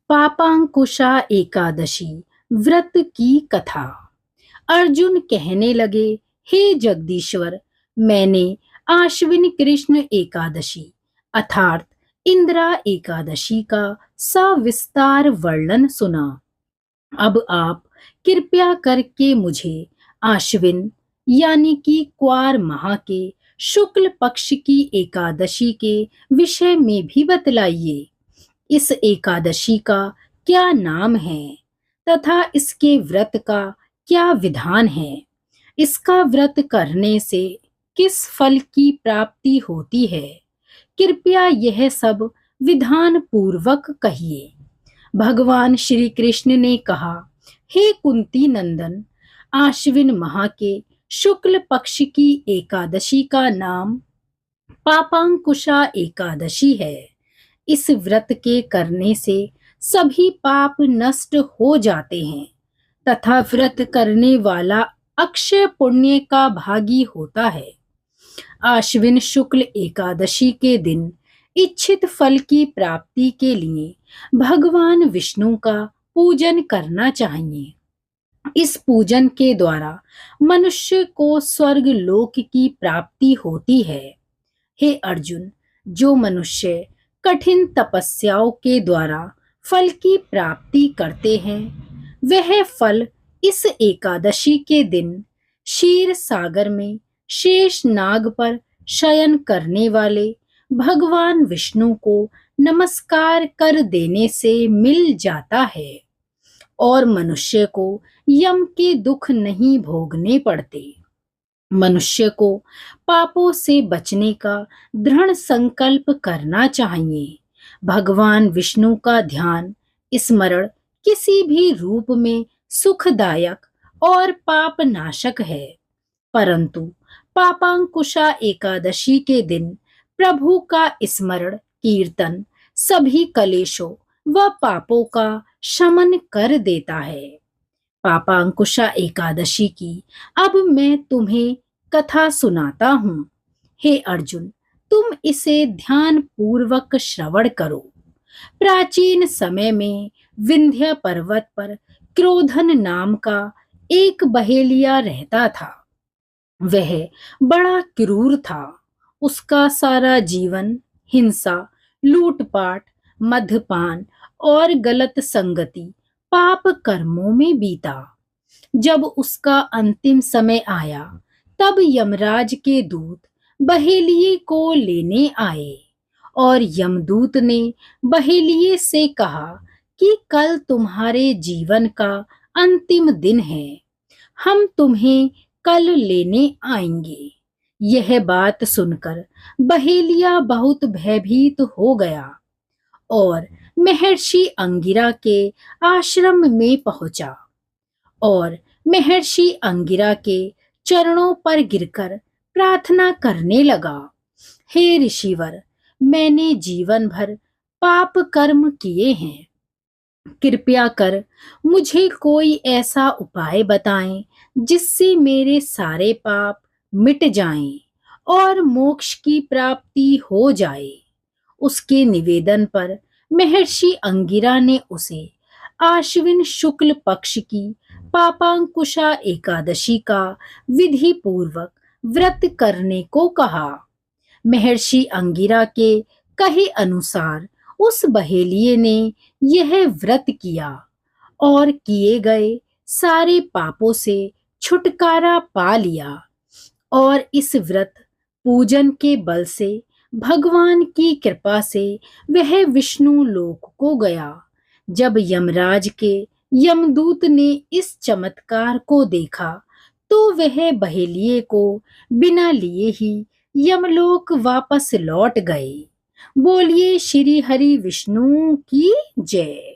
पापांकुशा एकादशी व्रत की कथा। अर्जुन कहने लगे, हे जगदीश्वर, मैंने आश्विन कृष्ण एकादशी अर्थात इंदिरा एकादशी का सविस्तार वर्णन सुना। अब आप कृपया करके मुझे आश्विन यानी कि क्वार माह के शुक्ल पक्ष की एकादशी के विषय में भी बतलाइए। इस एकादशी का क्या नाम है तथा इसके व्रत का क्या विधान है? इसका व्रत करने से किस फल की प्राप्ति होती है? कृपया यह सब विधान पूर्वक कहिए। भगवान श्री कृष्ण ने कहा, हे कुंती नंदन, आश्विन माह के शुक्ल पक्ष की एकादशी का नाम पापांकुशा एकादशी है। इस व्रत के करने से सभी पाप नष्ट हो जाते हैं तथा व्रत करने वाला अक्षय पुण्य का भागी होता है। आश्विन शुक्ल एकादशी के दिन इच्छित फल की प्राप्ति के लिए भगवान विष्णु का पूजन करना चाहिए। इस पूजन के द्वारा मनुष्य को स्वर्ग लोक की प्राप्ति होती है। हे अर्जुन, जो मनुष्य कठिन तपस्याओं के द्वारा फल की प्राप्ति करते हैं, वह फल इस एकादशी के दिन क्षीर सागर में शेष नाग पर शयन करने वाले भगवान विष्णु को नमस्कार कर देने से मिल जाता है और मनुष्य को यम के दुख नहीं भोगने पड़ते। मनुष्य को पापों से बचने का दृढ़ संकल्प करना चाहिए। भगवान विष्णु का ध्यान स्मरण किसी भी रूप में सुखदायक और पाप नाशक है, परंतु पापांकुशा एकादशी के दिन प्रभु का स्मरण कीर्तन सभी कलेशों व पापों का शमन कर देता है। पापांकुशा एकादशी की अब मैं तुम्हें कथा सुनाता हूँ। हे अर्जुन, तुम इसे ध्यान पूर्वक श्रवण करो। प्राचीन समय में विंध्य पर्वत पर क्रोधन नाम का एक बहेलिया रहता था। वह बड़ा क्रूर था। उसका सारा जीवन हिंसा, लूटपाट, मद्यपान और गलत संगति पाप कर्मों में बीता। जब उसका अंतिम समय आया, तब यमराज के दूत बहेलिये को लेने आए और यमदूत ने बहेलिये से कहा कि कल तुम्हारे जीवन का अंतिम दिन है, हम तुम्हें कल लेने आएंगे। यह बात सुनकर बहेलिया बहुत भयभीत हो गया और महर्षि अंगिरा के आश्रम में पहुंचा और महर्षि अंगिरा के चरणों पर गिरकर प्रार्थना करने लगा, हे ऋषिवर, मैंने जीवन भर पाप कर्म किए हैं। कृपया कर मुझे कोई ऐसा उपाय बताएं जिससे मेरे सारे पाप मिट जाएं और मोक्ष की प्राप्ति हो जाए। उसके निवेदन पर महर्षि अंगिरा ने उसे आश्विन शुक्ल पक्ष की पापांकुशा एकादशी का विधि पूर्वक व्रत करने को कहा। महर्षि अंगिरा के कहे अनुसार उस बहेलिये ने यह व्रत किया और किए गए सारे पापों से छुटकारा पा लिया और इस व्रत पूजन के बल से भगवान की कृपा से वह विष्णु लोक को गया। जब यमराज के यमदूत ने इस चमत्कार को देखा, तो वह बहेलिये को बिना लिए ही यमलोक वापस लौट गए। बोलिए श्री हरि विष्णु की जय।